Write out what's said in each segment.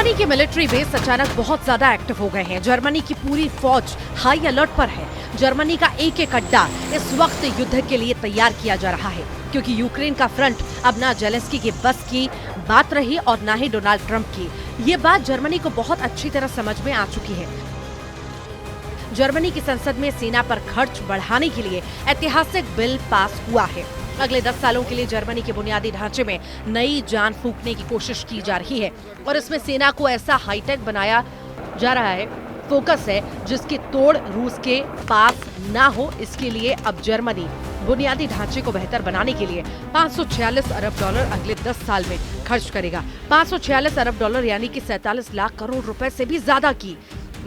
Germany के military base अचानक बहुत ज्यादा एक्टिव हो गए हैं। जर्मनी की पूरी फौज हाई अलर्ट पर है। जर्मनी का एक एक अड्डा इस वक्त युद्ध के लिए तैयार किया जा रहा है, क्योंकि यूक्रेन का फ्रंट अब ना जेलेंस्की के बस की बात रही और ना ही डोनाल्ड ट्रंप की। ये बात जर्मनी को बहुत अच्छी तरह समझ में आ चुकी है। जर्मनी की संसद में सेना पर खर्च बढ़ाने के लिए ऐतिहासिक बिल पास हुआ है। अगले 10 सालों के लिए जर्मनी के बुनियादी ढांचे में नई जान फूंकने की कोशिश की जा रही है और इसमें सेना को ऐसा हाईटेक बनाया जा रहा है, फोकस है जिसकी तोड़ रूस के पास ना हो। इसके लिए अब जर्मनी बुनियादी ढांचे को बेहतर बनाने के लिए 546 अरब डॉलर अगले 10 साल में खर्च करेगा। 546 अरब डॉलर यानी कि 47 लाख करोड़ रुपए से भी ज्यादा की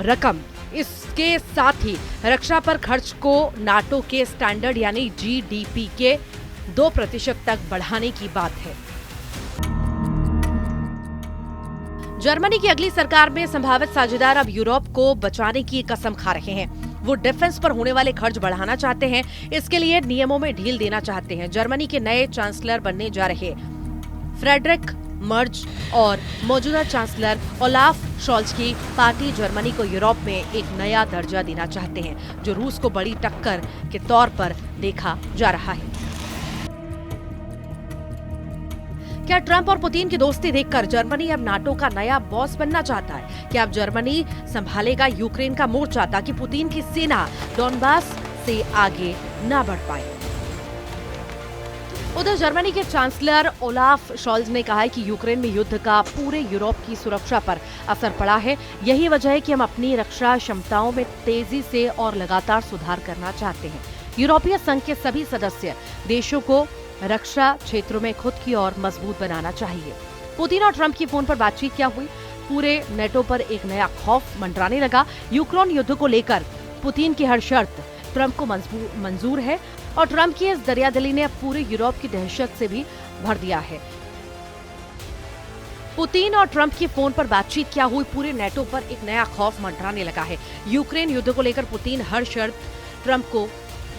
रकम। इसके साथ ही रक्षा पर खर्च को नाटो के स्टैंडर्ड यानी जीडीपी के 2% तक बढ़ाने की बात है। जर्मनी की अगली सरकार में संभावित साझेदार अब यूरोप को बचाने की कसम खा रहे हैं। वो डिफेंस पर होने वाले खर्च बढ़ाना चाहते हैं, इसके लिए नियमों में ढील देना चाहते हैं। जर्मनी के नए चांसलर बनने जा रहे फ्रेडरिक मर्ज और मौजूदा चांसलर ओलाफ शॉल्ज की पार्टी जर्मनी को यूरोप में एक नया दर्जा देना चाहते हैं, जो रूस को बड़ी टक्कर के तौर पर देखा जा रहा है। क्या ट्रंप और पुतिन की दोस्ती देखकर जर्मनी अब नाटो का नया बॉस बनना चाहता है? क्या अब जर्मनी संभालेगा यूक्रेन का मोर्चा ताकि पुतिन की सेना डोनबास से आगे न बढ़ पाए? उधर जर्मनी के चांसलर ओलाफ शॉल्ज ने कहा है कि यूक्रेन में युद्ध का पूरे यूरोप की सुरक्षा पर असर पड़ा है। यही वजह है कि हम अपनी रक्षा क्षमताओं में तेजी से और लगातार सुधार करना चाहते हैं। यूरोपीय संघ के सभी सदस्य देशों को रक्षा क्षेत्रों में खुद की ओर मजबूत बनाना चाहिए। पुतिन और ट्रंप की फोन पर बातचीत क्या हुई? पूरे नेटो पर एक नया खौफ मंडराने लगा। यूक्रेन युद्ध को लेकर पुतिन की हर शर्त ट्रंप को मंजूर है और ट्रंप की इस दरियादिली ने अब पूरे यूरोप की दहशत से भी भर दिया है। पुतिन और ट्रंप की फोन पर बातचीत क्या हुई? पूरे नेटो पर एक नया खौफ मंडराने लगा है। यूक्रेन युद्ध को लेकर पुतिन हर शर्त ट्रंप को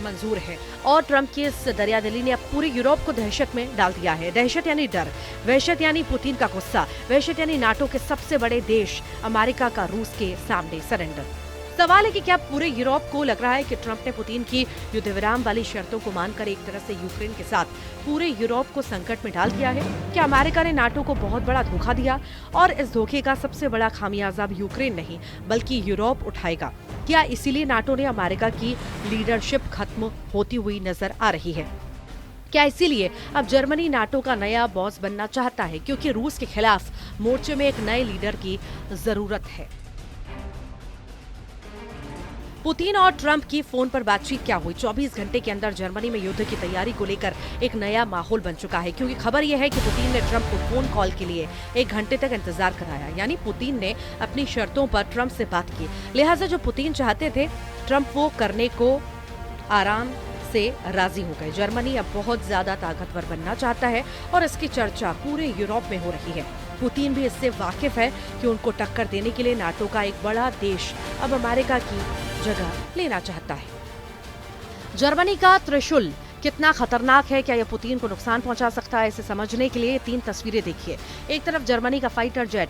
मंजूर है और ट्रंप की इस दरियादिली ने अब पूरे यूरोप को दहशत में डाल दिया है। दहशत यानी डर, वहशत यानी पुतिन का गुस्सा, वहशत यानी नाटो के सबसे बड़े देश अमेरिका का रूस के सामने सरेंडर। सवाल है कि क्या पूरे यूरोप को लग रहा है कि ट्रंप ने पुतिन की युद्ध विराम वाली शर्तों को मानकर एक तरह से यूक्रेन के साथ पूरे यूरोप को संकट में डाल दिया है? क्या अमेरिका ने नाटो को बहुत बड़ा धोखा दिया और इस धोखे का सबसे बड़ा खामियाजा अब यूक्रेन नहीं बल्कि यूरोप उठाएगा? क्या इसीलिए नाटो ने अमेरिका की लीडरशिप खत्म होती हुई नजर आ रही है? क्या इसीलिए अब जर्मनी नाटो का नया बॉस बनना चाहता है क्योंकि रूस के खिलाफ मोर्चे में एक नए लीडर की जरूरत है? पुतिन और ट्रंप की फोन पर बातचीत क्या हुई? 24 घंटे के अंदर जर्मनी में युद्ध की तैयारी को लेकर एक नया माहौल बन चुका है, क्योंकि खबर यह है कि पुतिन ने ट्रंप को फोन कॉल के लिए 1 घंटे तक इंतजार कराया। यानी पुतिन ने अपनी शर्तों पर ट्रंप से बात की। लिहाजा जो पुतिन चाहते थे ट्रंप वो करने को आराम से राजी हो गए। जर्मनी अब बहुत ज्यादा ताकतवर बनना चाहता है और इसकी चर्चा पूरे यूरोप में हो रही है। पुतिन भी इससे वाकिफ है कि उनको टक्कर देने के लिए नाटो का एक बड़ा देश अब अमेरिका की जगह लेना चाहता है। जर्मनी का त्रिशूल कितना खतरनाक है? क्या यह पुतिन को नुकसान पहुंचा सकता है? इसे समझने के लिए 3 तस्वीरें देखिए। एक तरफ जर्मनी का फाइटर जेट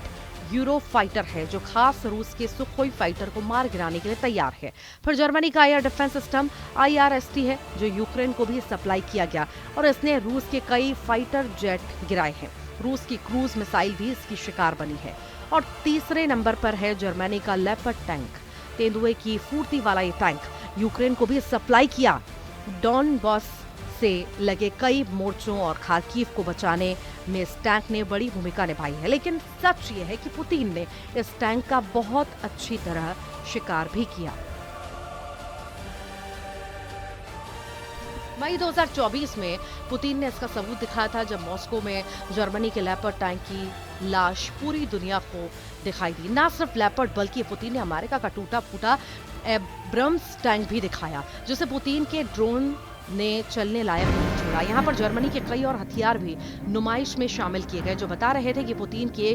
यूरो फाइटर है जो खास रूस के सुखोई फाइटर को मार गिराने के लिए तैयार है। फिर जर्मनी का एयर डिफेंस सिस्टम IRST है जो यूक्रेन को भी सप्लाई किया गया और इसने रूस के कई फाइटर जेट गिराए हैं। रूस की क्रूज मिसाइल भी इसकी शिकार बनी है। और तीसरे नंबर पर है जर्मनी का लेपर्ड टैंक। तेंदुए की फुर्ती वाला ये टैंक यूक्रेन को भी सप्लाई किया। डॉनबास से लगे कई मोर्चों और खार्किव को बचाने में इस टैंक ने बड़ी भूमिका निभाई है। लेकिन सच ये है कि पुतिन ने इस टैंक का बहुत अच्छी तरह शिकार भी किया। मई 2024 में पुतिन ने इसका सबूत दिखाया था जब मॉस्को में जर्मनी के लेपर्ड टैंक की लाश पूरी दुनिया को दिखाई दी। ना सिर्फ लेपर्ड बल्कि पुतिन ने अमेरिका का टूटा फूटा एब्रम्स टैंक भी दिखाया जिसे पुतिन के ड्रोन ने चलने लायक नहीं छोड़ा। यहाँ पर जर्मनी के कई और हथियार भी नुमाइश में शामिल किए गए जो बता रहे थे कि पुतिन के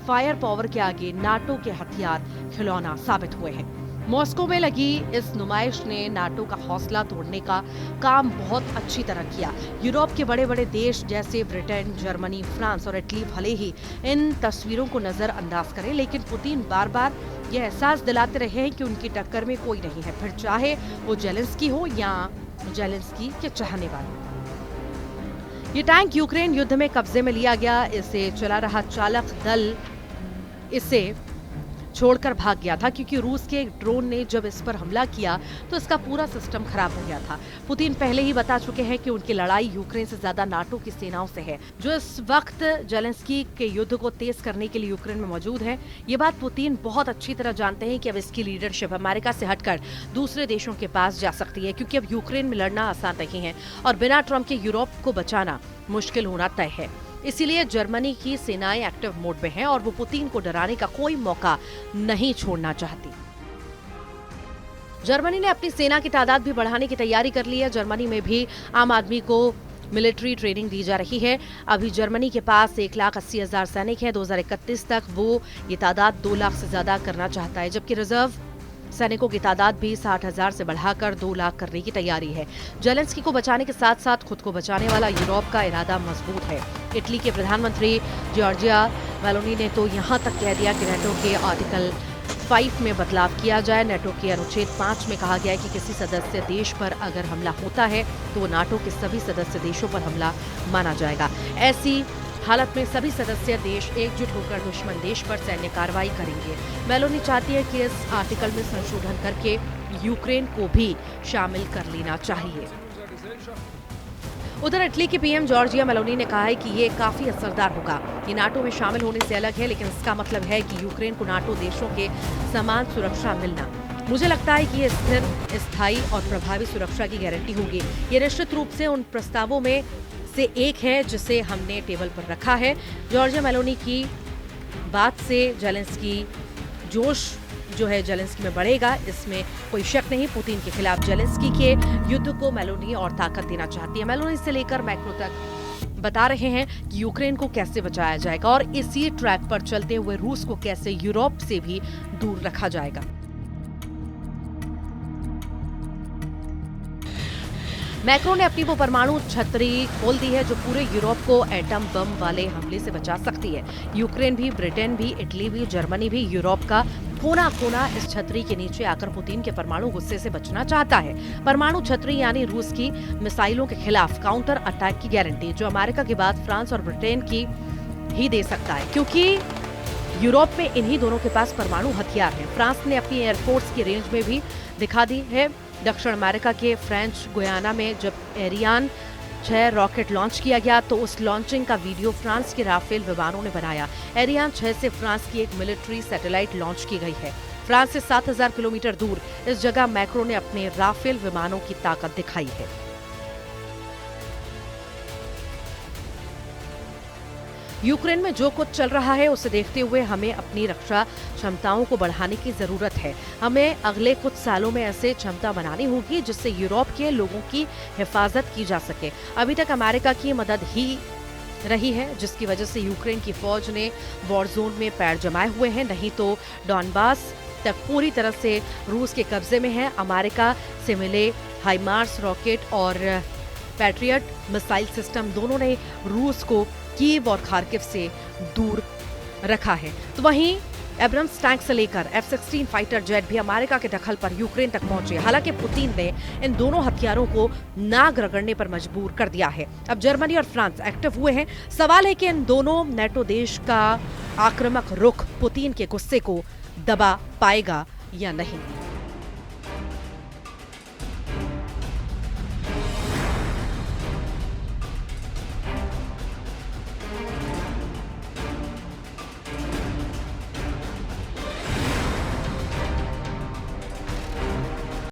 फायर पावर के आगे नाटो के हथियार खिलौना साबित हुए हैं। मॉस्को में लगी इस नुमाइश ने नाटो का हौसला तोड़ने का काम बहुत अच्छी तरह किया। यूरोप के बड़े बड़े देश जैसे ब्रिटेन, जर्मनी, फ्रांस और इटली भले ही इन तस्वीरों को नजरअंदाज करें, लेकिन पुतिन बार बार यह एहसास दिलाते रहे हैं कि उनकी टक्कर में कोई नहीं है, फिर चाहे वो जेलेंस्की हो या जेलेंस्की के चाहने वाले। ये टैंक यूक्रेन युद्ध में कब्जे में लिया गया। इसे चला रहा चालक दल इसे छोड़कर भाग गया था, क्योंकि रूस के एक ड्रोन ने जब इस पर हमला किया तो इसका पूरा सिस्टम खराब हो गया था। पुतिन पहले ही बता चुके हैं कि उनकी लड़ाई यूक्रेन से ज्यादा नाटो की सेनाओं से है, जो इस वक्त जेलेंस्की के युद्ध को तेज करने के लिए यूक्रेन में मौजूद है। ये बात पुतिन बहुत अच्छी तरह जानते हैं कि अब इसकी लीडरशिप अमेरिका से हटकर दूसरे देशों के पास जा सकती है, क्योंकि अब यूक्रेन में लड़ना आसान नहीं है और बिना ट्रंप के यूरोप को बचाना मुश्किल होना तय है। इसीलिए जर्मनी की सेनाएं एक्टिव मोड में हैं और वो पुतिन को डराने का कोई मौका नहीं छोड़ना चाहती। जर्मनी ने अपनी सेना की तादाद भी बढ़ाने की तैयारी कर ली है। जर्मनी में भी आम आदमी को मिलिट्री ट्रेनिंग दी जा रही है। अभी जर्मनी के पास 1,80,000 सैनिक हैं। 2031 तक वो ये तादाद 2 लाख से ज्यादा करना चाहता है, जबकि रिजर्व सैनिकों की तादाद भी 60,000 से बढ़ाकर 2 लाख करने की तैयारी है। जेलेंस्की को बचाने के साथ साथ खुद को बचाने वाला यूरोप का इरादा मजबूत है। इटली के प्रधानमंत्री जॉर्जिया मेलोनी ने तो यहाँ तक कह दिया कि नेटो के आर्टिकल 5 में बदलाव किया जाए। नेटो के अनुच्छेद 5 में कहा गया है कि किसी सदस्य देश पर अगर हमला होता है तो वो नाटो के सभी सदस्य देशों पर हमला माना जाएगा। ऐसी हालत में सभी सदस्य देश एकजुट होकर दुश्मन देश पर सैन्य कार्रवाई करेंगे। मेलोनी चाहती है कि इस आर्टिकल में संशोधन करके यूक्रेन को भी शामिल कर लेना चाहिए। उधर इटली की पीएम जॉर्जिया मेलोनी ने कहा है कि ये काफी असरदार होगा। ये नाटो में शामिल होने से अलग है, लेकिन इसका मतलब है कि यूक्रेन को नाटो देशों के समान सुरक्षा मिलना। मुझे लगता है कि ये स्थिर, स्थायी और प्रभावी सुरक्षा की गारंटी होगी। ये निश्चित रूप से उन प्रस्तावों में से एक है जिसे हमने टेबल पर रखा है। जॉर्जिया मेलोनी की बात से जेलेंस्की जोश जो है जेलेंस्की में बढ़ेगा, इसमें कोई शक नहीं। पुतिन के खिलाफ जेलेंस्की के युद्ध को मेलोनी और ताकत देना चाहती है। मेलोनी से लेकर मैक्रो तक बता रहे हैं कि यूक्रेन को कैसे बचाया जाएगा और इसी ट्रैक पर चलते हुए रूस को कैसे यूरोप से भी दूर रखा जाएगा। मैक्रो ने अपनी वो परमाणु छतरी खोल दी है जो पूरे यूरोप को एटम बम वाले हमले से बचा सकती है। यूक्रेन भी, ब्रिटेन भी, इटली भी, जर्मनी भी यूरोप का कोना कोना इस छतरी के नीचे आकर पुतिन के परमाणु गुस्से से बचना चाहता है। परमाणु छतरी यानी रूस की मिसाइलों के खिलाफ काउंटर अटैक की गारंटी, जो अमेरिका के बाद फ्रांस और ब्रिटेन की ही दे सकता है, क्योंकि यूरोप में इन्हीं दोनों के पास परमाणु हथियार हैं। फ्रांस ने अपनी एयरफोर्स की रेंज में भी दिखा दी है। दक्षिण अमेरिका के फ्रेंच गुयाना में जब एरियान 6 रॉकेट लॉन्च किया गया तो उस लॉन्चिंग का वीडियो फ्रांस के राफेल विमानों ने बनाया। एरियान 6 से फ्रांस की एक मिलिट्री सैटेलाइट लॉन्च की गई है। फ्रांस से 7,000 किलोमीटर दूर इस जगह मैक्रो ने अपने राफेल विमानों की ताकत दिखाई है। यूक्रेन में जो कुछ चल रहा है उसे देखते हुए हमें अपनी रक्षा क्षमताओं को बढ़ाने की जरूरत है। हमें अगले कुछ सालों में ऐसे क्षमता बनानी होगी जिससे यूरोप के लोगों की हिफाजत की जा सके। अभी तक अमेरिका की मदद ही रही है, जिसकी वजह से यूक्रेन की फौज ने वॉर जोन में पैर जमाए हुए हैं, नहीं तो डॉनबास तक पूरी तरह से रूस के कब्जे में है। अमेरिका से मिले हाइमार्स रॉकेट और पैट्रियट मिसाइल सिस्टम दोनों ने रूस को कीव और खार्किव से दूर रखा है। तो वहीं एब्रम्स टैंक से लेकर F-16 फाइटर जेट भी अमेरिका के दखल पर यूक्रेन तक पहुंचे। हालांकि पुतिन ने इन दोनों हथियारों को नाक रगड़ने पर मजबूर कर दिया है। अब जर्मनी और फ्रांस एक्टिव हुए हैं। सवाल है कि इन दोनों नेटो देश का आक्रामक रुख पुतिन के गुस्से को दबा पाएगा या नहीं।